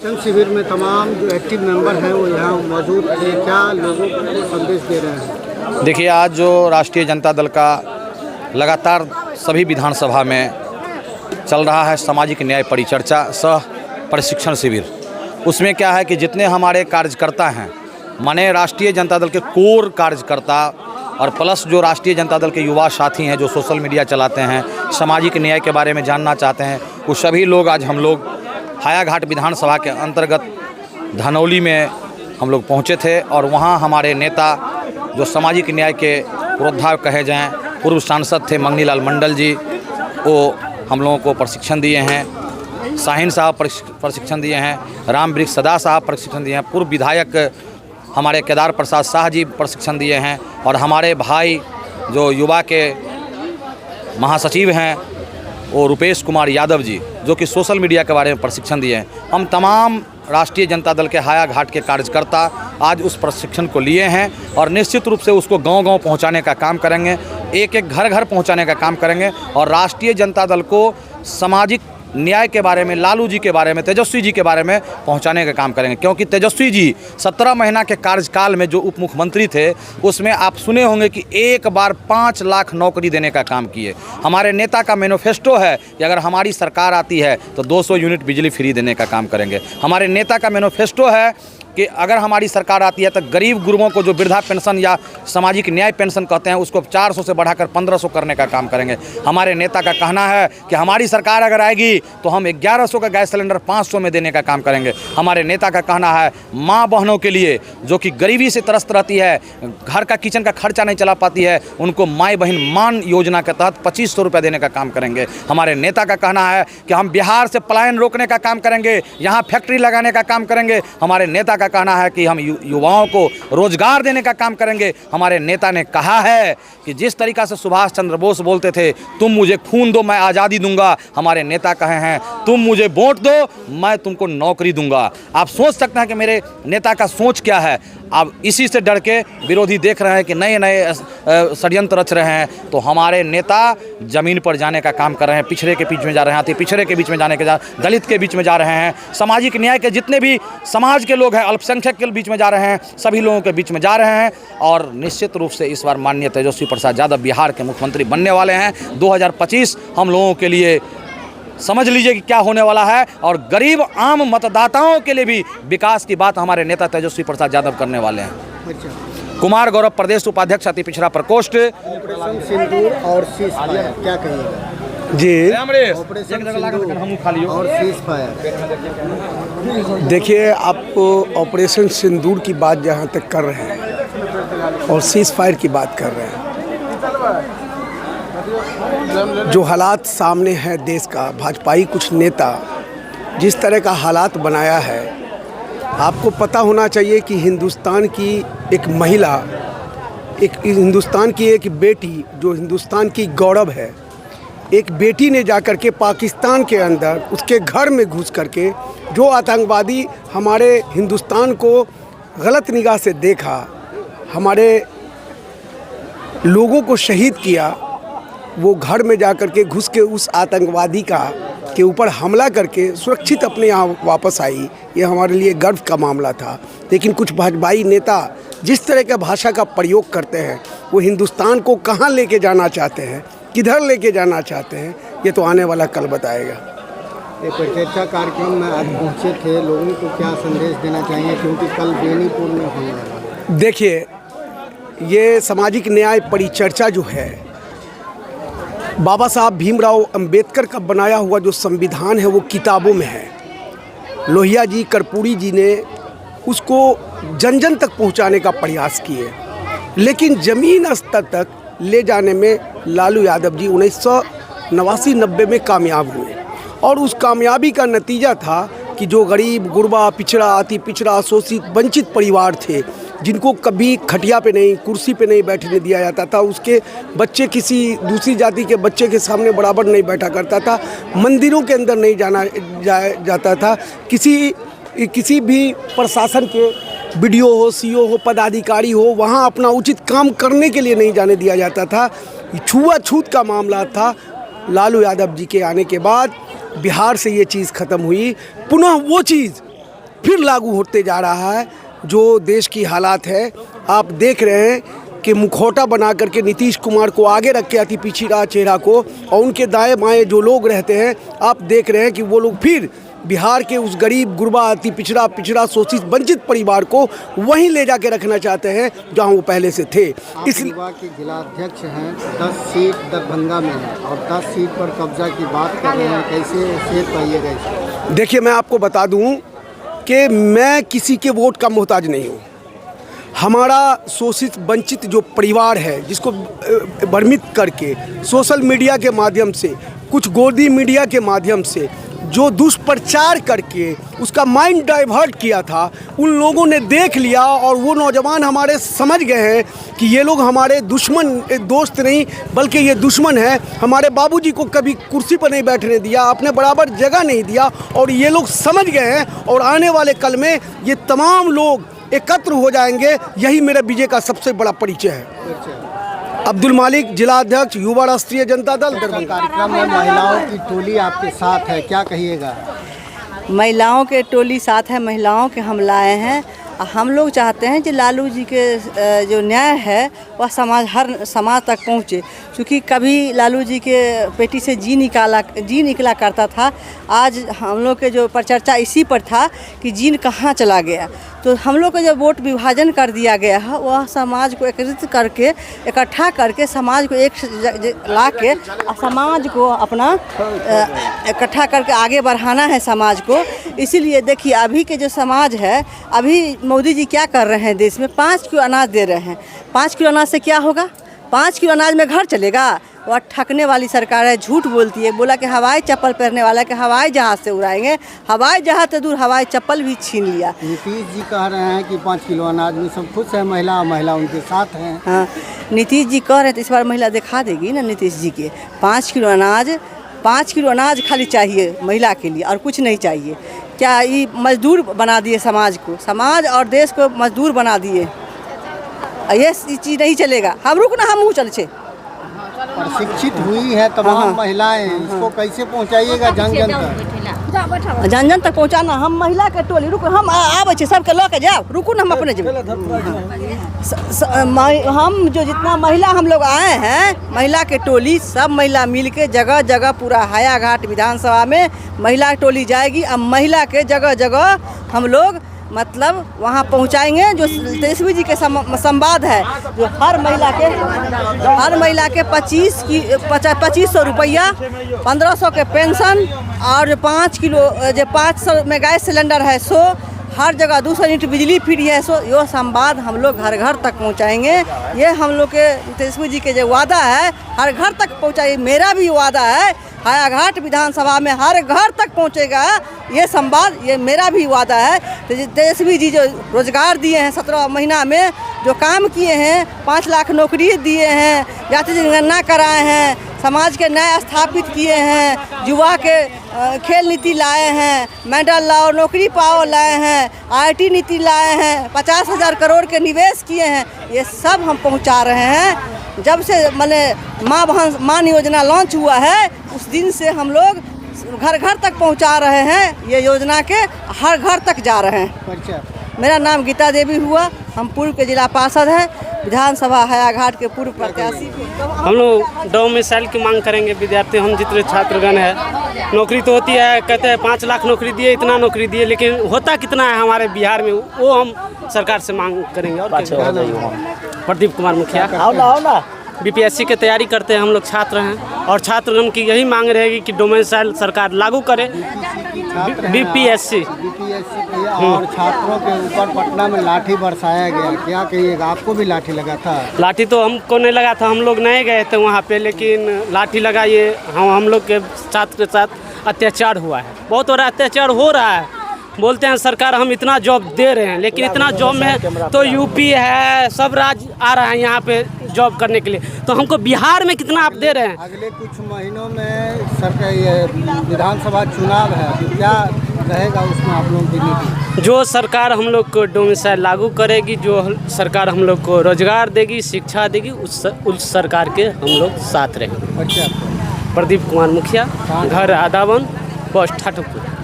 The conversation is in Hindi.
प्रशिक्षण शिविर में तमाम जो एक्टिव मेंबर हैं वो यहाँ मौजूद थे, क्या लोगों को संदेश दे रहे हैं? देखिए, आज जो राष्ट्रीय जनता दल का लगातार सभी विधानसभा में चल रहा है सामाजिक न्याय परिचर्चा सह प्रशिक्षण शिविर, उसमें क्या है कि जितने हमारे कार्यकर्ता हैं, माने राष्ट्रीय जनता दल के कोर कार्यकर्ता और प्लस जो राष्ट्रीय जनता दल के युवा साथी हैं जो सोशल मीडिया चलाते हैं, सामाजिक न्याय के बारे में जानना चाहते हैं, वो सभी लोग आज हम लोग हायाघाट विधानसभा के अंतर्गत धनौली में हम लोग पहुँचे थे। और वहाँ हमारे नेता जो सामाजिक न्याय के पुरोधा कहे जाएँ, पूर्व सांसद थे मंगनीलाल मंडल जी, वो हम लोगों को प्रशिक्षण दिए हैं। शाहीन साहब प्रशिक्षण दिए हैं, राम वृक्ष सदा साहब प्रशिक्षण दिए हैं, पूर्व विधायक हमारे केदार प्रसाद शाह जी प्रशिक्षण दिए हैं, और हमारे भाई जो युवा के महासचिव हैं वो रुपेश कुमार यादव जी, जो कि सोशल मीडिया के बारे में प्रशिक्षण दिए हैं। हम तमाम राष्ट्रीय जनता दल के हायाघाट के कार्यकर्ता आज उस प्रशिक्षण को लिए हैं और निश्चित रूप से उसको गांव-गांव पहुंचाने का काम करेंगे, एक-एक घर-घर पहुंचाने का काम करेंगे। और राष्ट्रीय जनता दल को सामाजिक न्याय के बारे में, लालू जी के बारे में, तेजस्वी जी के बारे में पहुंचाने का काम करेंगे, क्योंकि तेजस्वी जी 17 महीना के कार्यकाल में जो उप मुख्यमंत्री थे उसमें आप सुने होंगे कि एक बार 5 लाख नौकरी देने का काम किए। हमारे नेता का मैनिफेस्टो है कि अगर हमारी सरकार आती है तो 200 यूनिट बिजली फ्री देने का काम करेंगे। हमारे नेता का मैनिफेस्टो है कि अगर हमारी सरकार आती है तो गरीब गुरबों को जो वृद्धा पेंशन या सामाजिक न्याय पेंशन कहते हैं उसको 400 से बढ़ाकर 1500 करने का काम करेंगे। हमारे नेता का कहना है कि हमारी सरकार अगर आएगी तो हम 1100 का गैस सिलेंडर 500 में देने का काम करेंगे। हमारे नेता का कहना है माँ बहनों के लिए जो कि गरीबी से त्रस्त रहती है, घर का किचन का खर्चा नहीं चला पाती है, उनको माई बहन मान योजना के तहत 2500 रुपये देने का काम करेंगे। हमारे नेता का कहना है कि हम बिहार से पलायन रोकने का काम करेंगे, यहाँ फैक्ट्री लगाने का काम करेंगे। हमारे नेता का कहना है कि हम युवाओं को रोजगार देने का काम करेंगे। हमारे नेता ने कहा है कि जिस तरीका से सुभाष चंद्र बोस बोलते थे, तुम मुझे खून दो मैं आज़ादी दूंगा, हमारे नेता कहे हैं तुम मुझे वोट दो मैं तुमको नौकरी दूंगा। आप सोच सकते हैं कि मेरे नेता का सोच क्या है। अब इसी से डर के विरोधी देख रहे हैं कि नए नए षड्यंत्र रच रहे हैं, तो हमारे नेता जमीन पर जाने का काम कर रहे हैं, पिछड़े के बीच में जा रहे हैं, अति पिछड़े के बीच में जाने के दलित के बीच में जा रहे हैं, सामाजिक न्याय के जितने भी समाज के लोग हैं, अल्पसंख्यक के बीच में जा रहे हैं, सभी लोगों के बीच में जा रहे हैं। और निश्चित रूप से इस बार माननीय तेजस्वी प्रसाद यादव बिहार के मुख्यमंत्री बनने वाले हैं। 2025 हम लोगों के लिए समझ लीजिए कि क्या होने वाला है, और गरीब आम मतदाताओं के लिए भी विकास की बात हमारे नेता तेजस्वी प्रसाद यादव करने वाले हैं। कुमार गौरव, प्रदेश उपाध्यक्ष अति पिछड़ा प्रकोष्ठ। ऑपरेशन सिंदूर और सीज फायर क्या कहिएगा? जी, ऑपरेशन सिंदूर और सीज फायर, देखिए आपको ऑपरेशन सिंदूर की बात जहाँ तक कर रहे हैं और सीज फायर की बात कर रहे हैं, जो हालात सामने हैं देश का, भाजपाई कुछ नेता जिस तरह का हालात बनाया है, आपको पता होना चाहिए कि हिंदुस्तान की एक महिला, हिंदुस्तान की एक बेटी जो हिंदुस्तान की गौरव है, एक बेटी ने जाकर के पाकिस्तान के अंदर उसके घर में घुस करके जो आतंकवादी हमारे हिंदुस्तान को गलत निगाह से देखा, हमारे लोगों को शहीद किया, वो घर में जाकर के घुस के उस आतंकवादी के ऊपर हमला करके सुरक्षित अपने यहाँ वापस आई, ये हमारे लिए गर्व का मामला था। लेकिन कुछ भाजपाई नेता जिस तरह के भाषा का प्रयोग करते हैं, वो हिंदुस्तान को कहाँ लेके जाना चाहते हैं, किधर लेके जाना चाहते हैं, ये तो आने वाला कल बताएगा। ये परिचर्चा कार्यक्रम में आज पहुँचे थे, लोगों को क्या संदेश देना चाहिए, क्योंकि कल बेनीपुर में होने वाला है? देखिए, ये सामाजिक न्याय परिचर्चा जो है, बाबा साहब भीमराव अंबेडकर का बनाया हुआ जो संविधान है वो किताबों में है। लोहिया जी, कर्पूरी जी ने उसको जन जन तक पहुंचाने का प्रयास किए, लेकिन ज़मीन स्तर तक ले जाने में लालू यादव जी 1989-90 में कामयाब हुए। और उस कामयाबी का नतीजा था कि जो गरीब, गुरबा, पिछड़ा, अति पिछड़ा, शोषित, वंचित परिवार थे, जिनको कभी खटिया पे नहीं, कुर्सी पे नहीं बैठने दिया जाता था, उसके बच्चे किसी दूसरी जाति के बच्चे के सामने बराबर नहीं बैठा करता था, मंदिरों के अंदर नहीं जाता था, किसी भी प्रशासन के बीडीओ हो, सीओ हो, पदाधिकारी हो, वहाँ अपना उचित काम करने के लिए नहीं जाने दिया जाता था। छुआछूत का मामला था। लालू यादव जी के आने के बाद बिहार से ये चीज़ ख़त्म हुई। पुनः वो चीज़ फिर लागू होते जा रहा है। जो देश की हालात है आप देख रहे हैं कि मुखौटा बना करके नीतीश कुमार को आगे रख के अति पिछड़ा चेहरा को, और उनके दाएं बाएं जो लोग रहते हैं आप देख रहे हैं कि वो लोग फिर बिहार के उस गरीब गुरबा अति पिछड़ा शोषित वंचित परिवार को वहीं ले जाके रखना चाहते हैं जहां वो पहले से थे। इसलिए के जिलाध्यक्ष हैं, 10 सीट दरभंगा में है और 10 सीट पर कब्जा की बात कर रहे हैं, कैसे सेफ पाइएगा इसको? देखिए, मैं आपको बता दूं कि मैं किसी के वोट का मोहताज नहीं हूं। हमारा शोषित वंचित जो परिवार है, जिसको भ्रमित करके सोशल मीडिया के माध्यम से, कुछ गोदी मीडिया के माध्यम से जो दुष्प्रचार करके उसका माइंड डाइवर्ट किया था, उन लोगों ने देख लिया और वो नौजवान हमारे समझ गए हैं कि ये लोग हमारे दुश्मन, दोस्त नहीं बल्कि ये दुश्मन है। हमारे बाबूजी को कभी कुर्सी पर नहीं बैठने दिया, अपने बराबर जगह नहीं दिया, और ये लोग समझ गए हैं। और आने वाले कल में ये तमाम लोग एकत्र हो जाएंगे। यही मेरा विजय का सबसे बड़ा परिचय है। अब्दुल मालिक, जिला अध्यक्ष, युवा राष्ट्रीय जनता दल, दरभंगा। कार्यक्रम में महिलाओं की टोली आपके साथ है, क्या कहिएगा? महिलाओं के टोली साथ है, महिलाओं के हम लाए हैं। हम लोग चाहते हैं कि लालू जी के जो न्याय है वह हर समाज तक पहुँचे, क्योंकि कभी लालू जी के पेटी से जी निकला करता था। आज हम लोग के जो चर्चा इसी पर था कि जीन कहाँ चला गया। तो हम लोग को जब वोट विभाजन कर दिया गया है, वह समाज को एकत्रित करके, इकट्ठा करके समाज को एक ला के समाज को अपना इकट्ठा करके आगे बढ़ाना है समाज को। इसीलिए देखिए, अभी के जो समाज है, अभी मोदी जी क्या कर रहे हैं, देश में 5 किलो अनाज दे रहे हैं। 5 किलो अनाज से क्या होगा? 5 किलो अनाज में घर चलेगा? वह ठगने वाली सरकार है, झूठ बोलती है। बोला कि हवाई चप्पल पहनने वाला कि हवाई जहाज़ से उड़ाएंगे, हवाई जहाज़ से दूर हवाई चप्पल भी छीन लिया। नीतीश जी कह रहे हैं कि 5 किलो अनाज में सब खुश है, महिला उनके साथ हैं। हाँ, नीतीश जी कह रहे तो इस बार महिला दिखा देगी ना नीतीश जी के। 5 किलो अनाज खाली चाहिए महिला के लिए, और कुछ नहीं चाहिए। क्या ये मजदूर बना दिए समाज को, समाज और देश को मजदूर बना दिए। ये चीज़ नहीं चलेगा। हम रुक ना, हम मुँह चलचे। प्रशिक्षित हुई है तमाम महिलाएं, इसको कैसे पहुंचाइएगा जन जन तक पहुंचाना? हम महिला के टोली रुको, हम आवे छे, सबके लो के जाओ, रुको ना, हम अपने जब हम जो जितना महिला हम लोग आए हैं, महिला के टोली सब महिला मिल के जगह जगह पूरा हायाघाट विधानसभा में महिला टोली जाएगी। अब महिला के जगह जगह हम लोग मतलब वहाँ पहुँचाएंगे। जो तेजस्वी जी के संवाद है, जो हर महिला के 2500 रुपया, 1500 के पेंशन, और 5 किलो जो 500 में गैस सिलेंडर है 100, हर जगह 200 यूनिट बिजली फ्री है 100। यो संवाद हम लोग घर घर तक पहुँचाएंगे। ये हम लोग के तेजस्वी जी के जो वादा है, हर घर तक पहुँचाएंगे। मेरा भी वादा है, हायाघाट विधानसभा में हर घर तक पहुंचेगा ये संवाद, ये मेरा भी वादा है। तेजस्वी जी जो रोजगार दिए हैं 17 महीना में, जो काम किए हैं, 5 लाख नौकरी दिए हैं, जाति जनगणना कराए हैं, समाज के न्याय स्थापित किए हैं, युवा के खेल नीति लाए हैं, मेडल लाओ नौकरी पाओ लाए हैं, IT नीति लाए हैं, 50,000 करोड़ के निवेश किए हैं। ये सब हम पहुंचा रहे हैं। जब से मैंने मान योजना लॉन्च हुआ है, उस दिन से हम लोग घर घर तक पहुंचा रहे हैं। ये योजना के हर घर तक जा रहे हैं। मेरा नाम गीता देवी हुआ, हम पूर्व के जिला पार्षद हैं, विधानसभा हायाघाट के पूर्व प्रत्याशी। हम लोग डोमिसाइल की मांग करेंगे। विद्यार्थी हम जितने छात्रगण है, नौकरी तो होती है, कहते हैं 5 लाख नौकरी दिए, इतना नौकरी दिए, लेकिन होता कितना है हमारे बिहार में, वो हम सरकार से मांग करेंगे। और प्रदीप कुमार मुखिया, BPSC की तैयारी करते हैं हम लोग, छात्र हैं, और छात्रगण की यही मांग रहेगी कि डोमिसाइल सरकार लागू करे। BPSC और छात्रों के ऊपर पटना में लाठी बरसाया गया, क्या कहिएगा? आपको भी लाठी लगा था? लाठी तो हमको नहीं लगा था, हम लोग नहीं गए थे वहाँ पे, लेकिन लाठी लगा ये हम लोग के छात्र के साथ अत्याचार हुआ है। बहुत बड़ा अत्याचार हो रहा है। बोलते हैं सरकार हम इतना जॉब दे रहे हैं, लेकिन इतना जॉब में तो यूपी है, सब राज्य आ रहा है यहाँ पे जॉब करने के लिए, तो हमको बिहार में कितना आप दे रहे हैं? अगले कुछ महीनों में सरकार विधानसभा चुनाव है, तो क्या रहेगा उसमें आप लोगों की नीति? जो सरकार हम लोग को डोमिसाइल लागू करेगी, जो सरकार हम लोग को रोजगार देगी, शिक्षा देगी, उस सरकार के हम लोग साथ रहेंगे। अच्छा, प्रदीप कुमार मुखिया, घर आदावन, पोस्ट ठाकुरपुर।